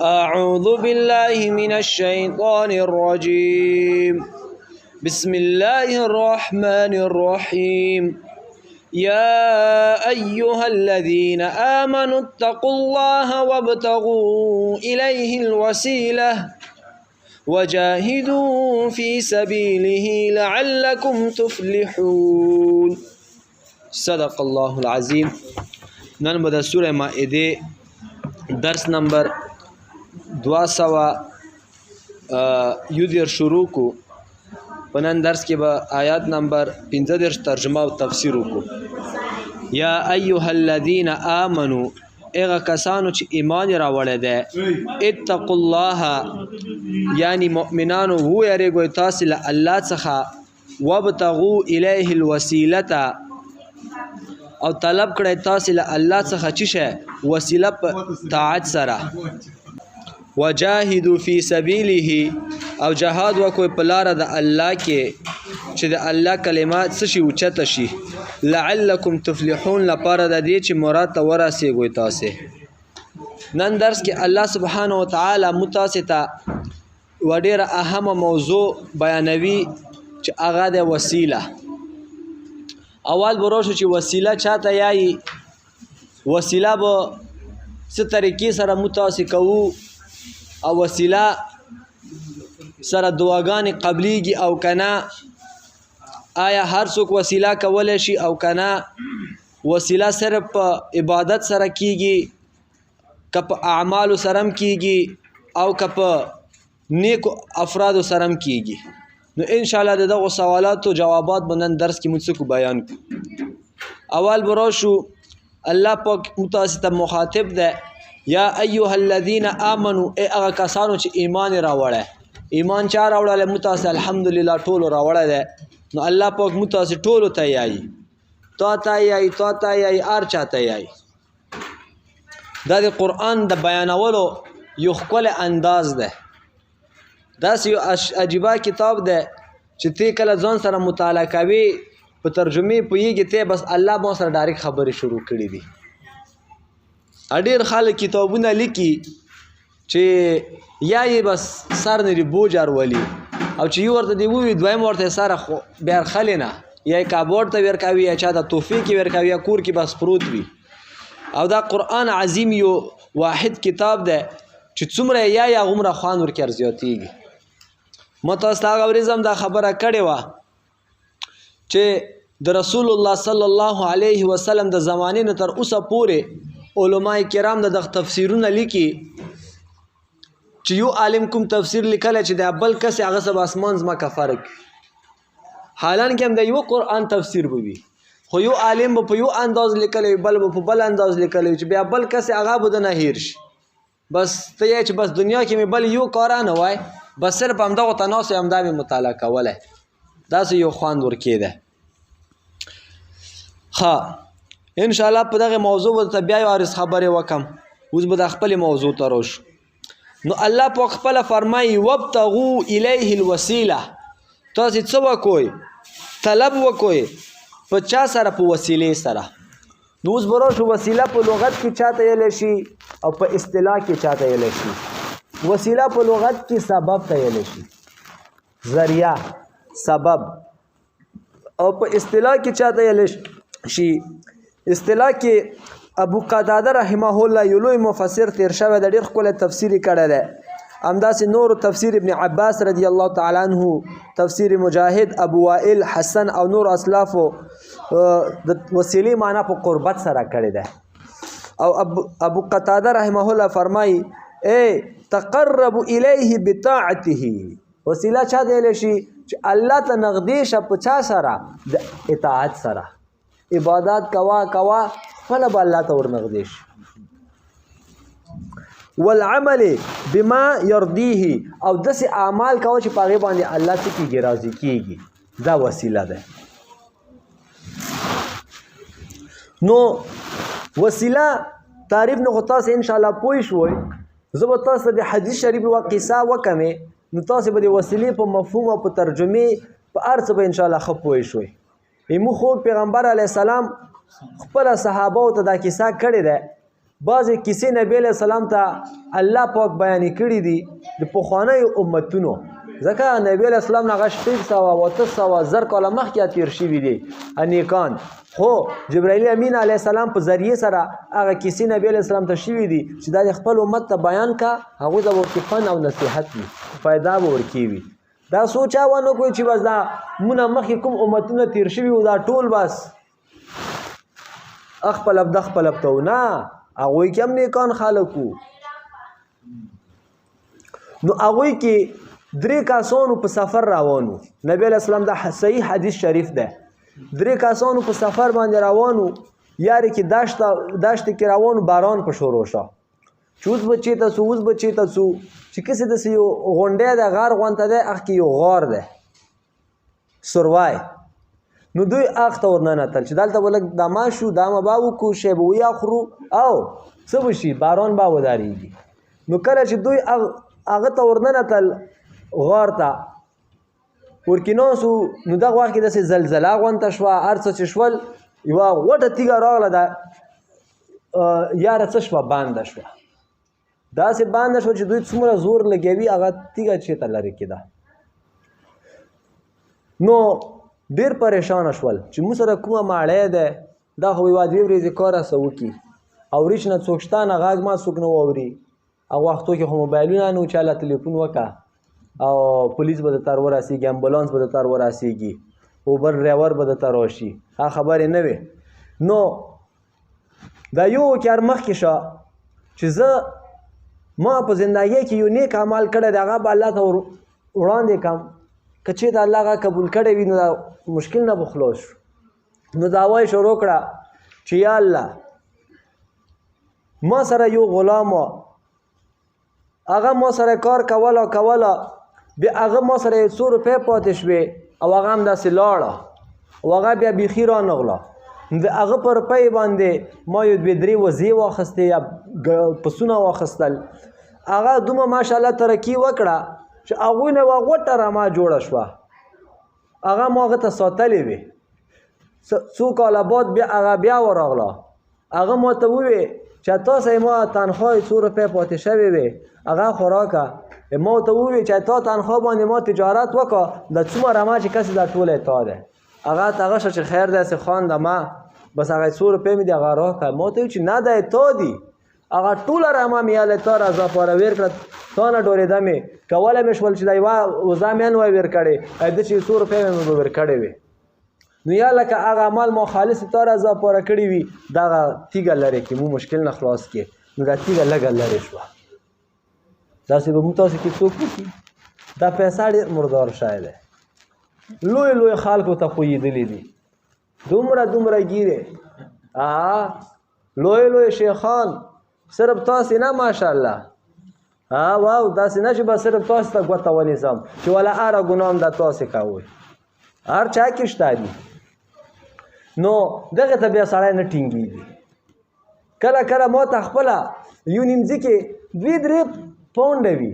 أعوذ بالله من الشيطان الرجيم. بسم الله الرحمن الرحيم. يا أيها الذين آمنوا اتقوا الله وابتغوا إليه الوسيلة وجاهدوا في سبيله لعلكم تفلحون. صدق الله العظيم. نن به د سوره مائده درس نمبر 200 شروع کو. په نن درس کې به آیات نمبر 15 ترجمه او تفسیر وکړو. یا ایها الذین آمنوا، اغه کسانو چې ایمان راوړی دی، اتقوا الله یعنی مؤمنانو ویریږئ تاسې له الله څخه، وابتغوا الیه الوسیلة او طلب کړئ تاسې له الله څخه چې شی وسیله په طاعت سره، وجاهدوا فی سبیله او جهاد وکوي په لاره د الله کې چې د الله کلمات څه شي اوچته شي، لعلکم تفلحون لپاره د دې چې مراد ته ورسیږئ تاسې. نن درس کې الله سبحانه وتعالی متاسې ته یوه ډېره اهمه موضوع بیانوي چې هغه د وسیله. اول به راشو چې وسیله چاته یایي، وسیله به څه طریقې سره متاسې کوو، او وسیله سره دعاګانې قبلیږي او کنه، آیا هر څوک وسیله کولی شي او کنه، وسیله صرف په عبادت سره کیږي که په اعمالو سره هم کیږي او که په نیکو افرادو سره هم کیږي. نو انشاءالله د دغو سوالاتو جوابات به نن درس کې موږ بیان کړو. اول به راشو الله پاک متاسې ته مخاطب ده، یا ایها الذین آمنو، ای هغه کسانو چې ایمان راوړی. ایمان چا راوړلی؟ متاسې الحمدلله ټولو راوړی دی. نو الله پاک متاسې ټولو ته یایي، تا ته یایي، تا ته یایي، هر چا ته یایي. دا د قرآن د بیانولو یو ښکلی انداز دی. داسې یو عجیبه کتاب دی چې تی کله ځان سره مطالعه کوي، په ترجمې پوهېږي تی بس الله ما سره ډایرکټ خبرې شروع کړي دي. ډېر خلک کتابونه لیکي چې یا یې بس سر نه بوج ارولي، او چې یو ورته دی ووي دویم ورته سره خو بیا ارخلې نه، یا یې کابورډ ته ورکوي، یا چا ته تحفې کې ورکوي، یا کور کې بس پروت وي. او دا قرآن عظیم یو واحد کتاب دی چې څومره یې یا هغومره خوند ورکې زیاتېږي. ما تاسو ته هغه ورځ هم دا خبره کړې وه چې د رسول الله صلی الله علیه وسلم د زمانې نه تر اوسه پورې علماء کرام د دغه تفسیرونه لیکي چې یو عالم کوم تفسیر لیکلی چې د بل کس هغه سب اسمان ځمکه فرق وي. حالانکه هم د یو قرآن تفسیر به وي، خو یو عالم به په یو انداز لیکلی وي، بل به په بل انداز لیکلی وي، چې بیا بل کس هغه به دنه هیر شي. بس ته یې چې بس دنیا کې مې بل یو کاره نه وای، بس صرف همدغو ته ناست یم، همدا مې مطالعه کولی. داسې یو خوند ورکېده. ښه انشاءالله په دغه موضوع به ته بیا یو عرض خبرې وکم. اوس به د خپلې موضوع ته راشو. نو الله پاک خپله فرمایي وابتغوا الیه الوسیله، تاسې څه وکوئ؟ طلب وکوئ. په چا سره؟ په وسیلې سره. نو اوس به راشو وسیله په لغت کې چاته ویلی شي او په اصطلاح کې چاته ویلی شي. وسیله په لغت کې سبب ته ویلی شي، ذریعه، سبب. او په اصطلاح کې چاته ویلی شي؟ اصطلاح کې ابو قتاده رحمه الله یو لوی مفسر تیر شوی د ډېر ښکلی تفسیر یې کړی دی. همداسې نور تفسیر ابن عباس رضی الله تعالی عنه، تفسیر مجاهد، ابو وائل، حسن او نور اسلافو د وسیلې معنا په قربت سره کړی دی. او ابو قتاده رحمه الله فرمایي ای تقرب الیه بطاعته، وسیله چا دیلی شي؟ چې الله ته نږدې شه. په چا سره؟ د اطاعت سره. عبادات کوا خپله به الله ته ورنږدې شي. والعمل بما یرضیه، او داسې اعمال کوه چې په هغې باندې الله څه کېږي؟ راضي کېږي. دا وسیله ده. نو وسیله تعریف نه خو تاسې انشاءالله پوه شوئ. زه به تاسو ته د حدیث شریف یوه قصه وکمې، نو تاسې به د وسیلې په مفهوم او په ترجمې په هر څه به انشاءالله ښه پوه شوئ. موږ خو پیغمبر علیه السلام خپله صحابهو ته دا کیسه کړې ده بعضې کیسې نبی علیه السلام ته الله پاک بیانې کړي دي د پخوانیو امتونو، ځکه نبی علیه السلام نه هغه 600 زر کاله مخکې تېر شوي دي نیکان، خو جبرائیل امین علیه السلام په ذریعې سره هغه کیسې نبی علیه السلام ته شوي دي چې دا د خپل امت ته بیان کا، هغوی ته به ورکې فن او نصیحت وي، فایده به ورکې وي. دا سوچ ونه کوي چې بس دا مونه مخکې کوم امتونه تېر شوي وو دا ټول بس خپل ابده خپل ابته و، نه هغوی کې هم نیکان خلک وو. نو هغوی کې 3 کسانو په سفر روان وو. نبی علیه السلام دا صحیح حدیث شریف ده. 3 کسانو په سفر باندې روان وو، یارې کې دشت کې روان وو، باران په شروع شو چې اوس به چېرته ځو اوس به چېرته ځو چې کسې داسې یو غونډی ده غار غونته دی، هغه کې یو غار دی سروای. نو دوی هغه ته ورننتل چې دلته به لږ دمه شو دمه به وکړو شی به ویاخورو او څه به شي باران به ودارېږي. نو کله چې دوی هغه ته ورننتل غار ته ورکېناستو نو دغه وخت کې داسې زلزله غونته شوه، هر څه چې شول یوه غوټه تیږه راغله ده یاره څه شوه بنده شوه، داسې بنده شوه چې دوی څومره زور لګوي هغه تیږه چېرته لرې کېده. نو ډېر پریشانه شول چې موږ سره کومه ماړی دی دا خو یوه 2 ورځې کار راسه وکړي، اورېش نه څوک شته نه غږ ما څوک نه واوري. هغه وختو کې خو موبایلونه نه و چې هله تلیفون وکړه او پولیس به درته ورسېږي، امبولانس به درته ورسېږي، اوبر ډرایور به درته راشي، هغه خبرې نه وې. نو دا یو کار مخکې شه چې زه ما په زندګۍ کې یو نیک عمل کړی دی هغه به الله ته وړاندې کړم، که چېرته الله هغه قبول کړی وي نو دا مشکل نه به خلاص شو. نو دعوا یې شروع کړه چې یا الله ما سره یو غلام و، هغه ما سره کار کوله بیا هغه ما سره 100 روپۍ پاتې شوې او هغه هم داسې لاړه او هغه بیا بیخي رانغله. د هغه په روپۍ باندې ما یو 2-3 وزې واخیستې یا پسونه واخیستل، هغه دومره ماشاءالله ترقي وکړه چې هغوی نه یوه غوټه رمه جوړه شوه، هغه ما هغه ته ساتلې وې. څو کاله بعد بیا هغه بیا ورغله، هغه ما ته ووې چې تاسې ما تنخواه 100 روپۍ پاتې شوې وې هغه خو راکړه. ما ورته ووې چې تا تنخواه باندې ما تجارت وکړه دا څومره رمه چې کسې دا ټوله تا ده. هغه ته هغه شه چې خیر دی هسې خواندم ما بس هغه 100 روپۍ مې دې هغه راکړه. ما ورته وویل چې نه دی تا دي هغه ټوله رمه مې هلې تا رضا پاره ویر کړه، تا نه ډورېده مې کولی مې شول چې دا یوه وزه مې هم وی ویر کړې ده چې 100 روپۍ مې به ویر کړې وې. نو یا لکه هغه عمل ما خالص تا رضا پاره کړي وي دغه تیږه لرې کړي مو مشکل نه خلاص کړي. نو دا تیږه لږه لرې شوه. داسې به موږ تاسې کې څوک وکړي. دا پیسه ډېر مردار شی دی، لوی خلکو ته ښویېدلي دي، دومره ګیرې لوی شیخان صرف تاسې نه ماشاءالله واو داسې نه چې به صرف تاسې ته ګوته ونیسم چې ولا هره ګناه هم دا تاسې کوئ، هر چا کې شته دي. نو دغې ته بیا سړی نه ټینګېږي. کله ما ته خپله یو نیمځي کې 2-3 پاونډه وي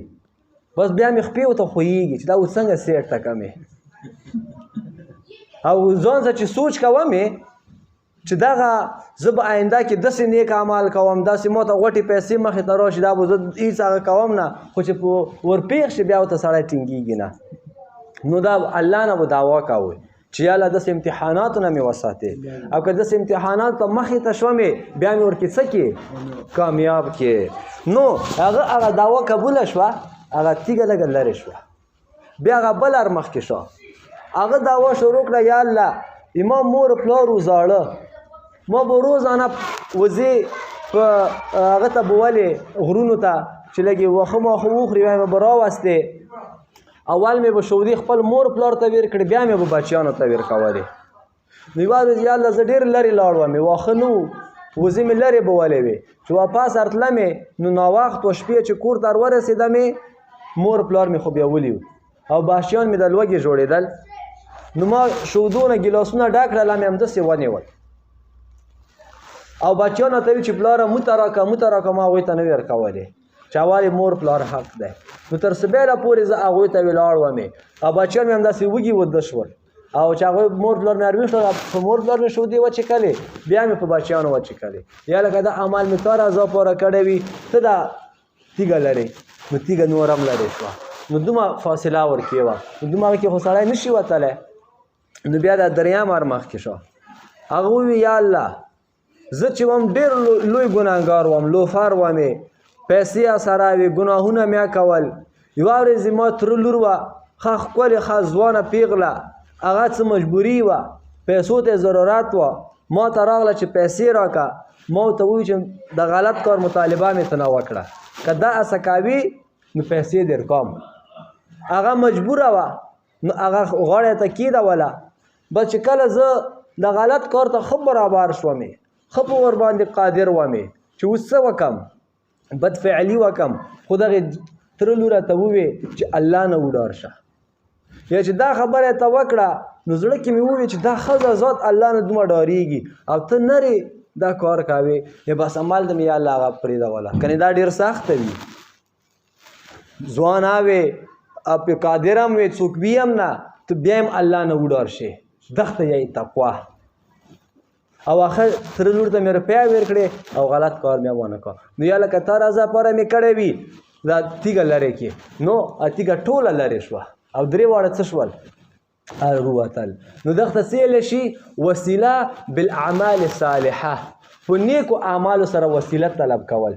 بس بیا مې خپې ورته خویېږي چې دا اوس څنګه سیټ ته کمې او ځان سره چې سوچ کومې چې دغه زه به آینده کې داسې نیک عمل کوم داسې ما ته غوټې پیسې مخې ته راشي دا به زه هېڅ هغه کوم نه، خو چې ورپېښ شي بیا ورته سړی ټینګېږي نه. نو دا الله نه به دعوا کوئ چې یاله داسې امتحاناتو نه مې وساتې او که داسې امتحاناتو ته مخې ته شومې بیا مې ورکې څه کې کامیاب کې. نو هغه دعوا قبوله شوه، هغه تیږه لږه لرې شوه. بیا هغه بل هر مخکې شو، هغه دعوا شروع کړه یا الله ما مور پلار و زاړه ما به روزانه وزې په هغه ته به ولې غرونو ته چې لږې واښه ماښه وخوري بیا مې به راوستې. اول مې به شودې خپل مور پلار ته ویر کړې بیا مې به بچیانو ته ویر کولې. نو یوه ورځ یا الله زه ډېر لرې لاړ وم واښه نه وو وزې مې لرې بولې وې چې واپس ارتلمې نو ناوخت و شپې چې کور ته ورسېدمې مور پلار مې خو بیا ولي او بچیان مې د لوږې جوړېدل. نو ما شودونه ګیلاسونه ډک کړل مې همداسې ونیول او بچیانو ته وي چې پلاره موته راکړه ما هغوی ته نه ویر کولې چې اول مور پلار حق دی. نو تر سبیله پورې زه هغوی ته ولاړ ومې او بچیان مې همداسې وږي وده شول او چې هغوی مور پلار مې اروي شول په مور پلار مې شودې وچېکلې بیا مې په بچیانو وچېکلې یا لکه دا اعمال مې 4000 پوره کړی وي ته دا تیږه لرې نو تیږه نور هم لرې شوه نو دومره فاصله ورکې وه نو دومره کې خو سړی نه شي وتلی نو بیا دا دریا مار مخکې شو هغه ووي یا الله زه چې وم ډېر لوی ګناهګار وم لوفر ومې پیسې سره وې ګناهونه مې کول یوه ورځ زما تره لور وه ښه ښکلې ښه ځوانه پیغله هغه څه مجبوري وه پیسو ته ضرورت وه ما ته راغله چې پیسې راکړه ما ورته وویل چې د غلط کار مطالبه مې ته نه وکړه که دا هڅه کوي نو پیسې در کوم هغه مجبوره وه نو هغه غاړه ته کېدوله بس چې کله زه د غلط کار ته ښه برابر شومې ښه په ورباندې قادر ومې چې اوس څه وکړم بدفعلي وکړم خو دغې تره لوره ته ووې چې الله نه وډار شه یا چې دا خبره ته وکړه نو زړه کې مې ووې چې دا ښځه ذات الله نه دومره ډارېږي او ته نرې دا کار کوې یا بس عمل ته مې یا الله هغه پرېږدوله کنې دا ډېر سخته وي ځوان وې په قادر هم وې څوک وي هم نه ته بیا هم الله نه وډار شې دښته یې تقوا او آخر تره لور ته مې روپۍ ورکړې او غلط کار مې ونه کړ نو یا لکه 4000 پوره مې کړی وي دا تیږه لرې کې نو تیږه ټوله لرې شوه او درې واړه څه شول ووتل نو دغته څه ویلی شي وسیله بالاعمال الصالحه په نیکو اعمالو سره وسیله طلب کول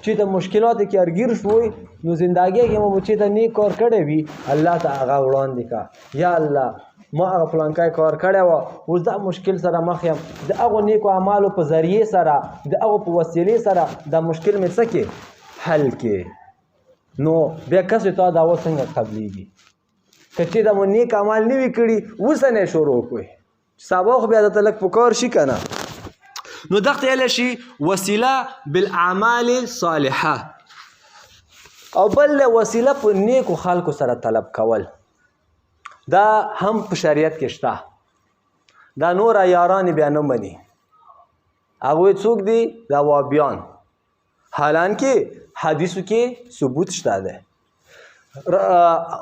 چې د مشکلاتو کې ارګیر شوی نو زندګۍ کې مو چې ته نیک کار کړی وي الله ته هغه وړاندې کا یا الله ما هغه فلانکای کار کړی وه اوس دا مشکل سره مخ یم د هغو نیکو اعمالو په ذریعې سره د هغو په وسیلې سره دا مشکل مې څه کې حل کې نو بیا کسې تا دعوه څنګه قبلیږي که چې دا مو نیک اعمال نه وي کړي اوس نه شروع کړئ سبا خو بیا درته لږ په کار شي که نه نو دغته ویلی شي وسیله بالاعمال صالحه او بل وسیله په نیکو خلکو سره طلب کول دا هم په شریعت کې شته دا نور یاران بیا نه مني هغوی څوک دي دا وابیان حالانکه حدیثو کې ثبوت شته ده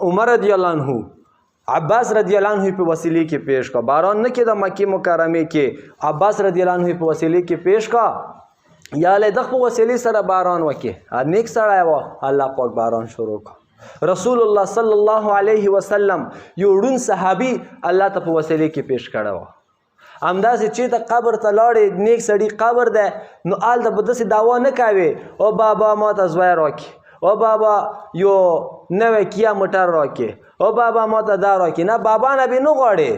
عمر رضی الله عنه عباس رضی الله عنه په وسیلې کې پیش کا باران نه کې د مکه مکرمه کې عباس رضی الله عنه په وسیلې کې پیش کا یا له دغه وسیلې سره باران وکي نیک سره و الله پاک باران شروع کا رسول الله صلی الله علیه وسلم یو ډون صحابي الله ته په وسیلې کې پیش کړه همداسې چې ته قبر ته لاړې نیک سړي قبر ده نو هلته به داسې دعوا نه کوې او بابا ما ته زوی راکړي او بابا یو نوی کیا موټر راکړي او بابا ما ته دا راکړي نه بابا نه به نه غواړې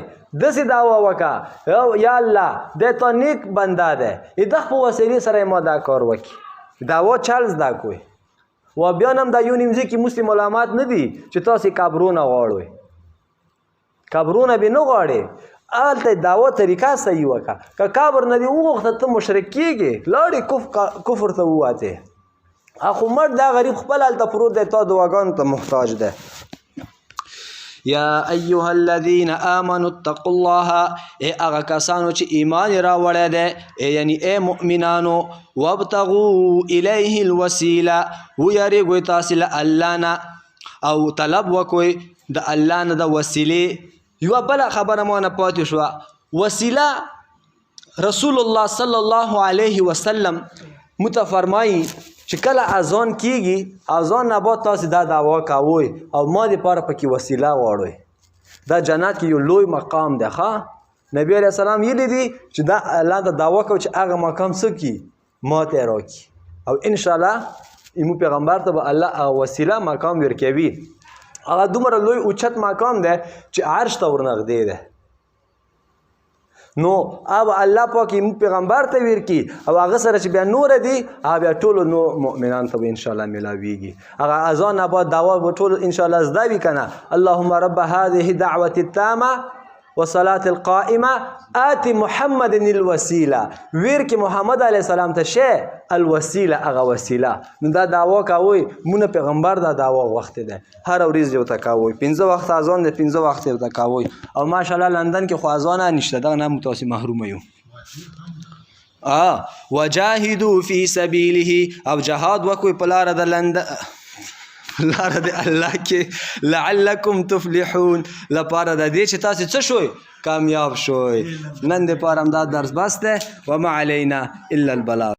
داسې دعوا وکړه یا الله دی تا نیک بنده دی دغه په وسیلې سره ما دا کار وکړي دعوا چل زده کوئ و بیا هم دا یو نیمځي کې مسلم علامات نه دي چې تاسې قبرونه غواړئ قبرونه به نه غواړې هلته دعوه طریقه صحیح وکړه که قبر نه دې وغوښته ته مشرک کېږې لاړې کفر ته ووتې خو مړ دا غریب خپل هلته پروت دی تا دعاګانو ته محتاج دی یا ایها الذین آمنوا اتقوا الله ای هغه کسانو چې ایمان راوړی دی یعنی ای مؤمنانو وابتغوا الیه الوسیله ویریږئ تاسې له الله نه او طلب وکړئ د الله نه د وسیلې یوه بله خبره ما نه پاتې شوه وسیله رسول الله صلی الله علیه وسلم متفرمایي چې کله اذان کیږي اذان نه بعد تاسې دا دعوا کوئ او ما دپاره پکې وسیله غواړئ دا جنت کې یو لوی مقام دی ښه نبی علیه السلام ویلي دي چې دا الله ته دعوا کوي چې هغه مقام څه کړي ما ته یې راکړي او انشاءالله زموږ پیغمبر ته به الله هغه وسیله مقام ورکوي هغه دومره لوی اوچت مقام دی چې عرش ته ورنږدې دی نو اب الله پاک یې پیغمبر ته ورکړي او هغه سره چې بیا نور دي هغه بیا ټولو نو مؤمنان ته به انشاءالله میلاویږي هغه اذان نه بعد دعوا به ټولو انشاءالله زده وي که نه اللهم رب هذه دعوة التامة وصلاة القائمة آت محمد الوسیله ویر کې محمد علیه السلام ته شی الوسیله هغه وسیله نو دا دعوا کوئ مونږ پیغمبر دا دعوا وخت دی هر ورځ یو ته کوئ 15 وخت اذان دی 15 وخت یو ته کوئ او ماشاءالله لندن کې خو اذان نشته دغه نه متاسې محرومه یو وجاهدوا فی سبیله او جهاد وکوئ په لاره د لندن لار د الله کې لعلکم تفلحون لپاره د دې چې تاسو څه شوي کامیاب شوي نن د پاره همدا درس بس ده وما علینا الا البلاغ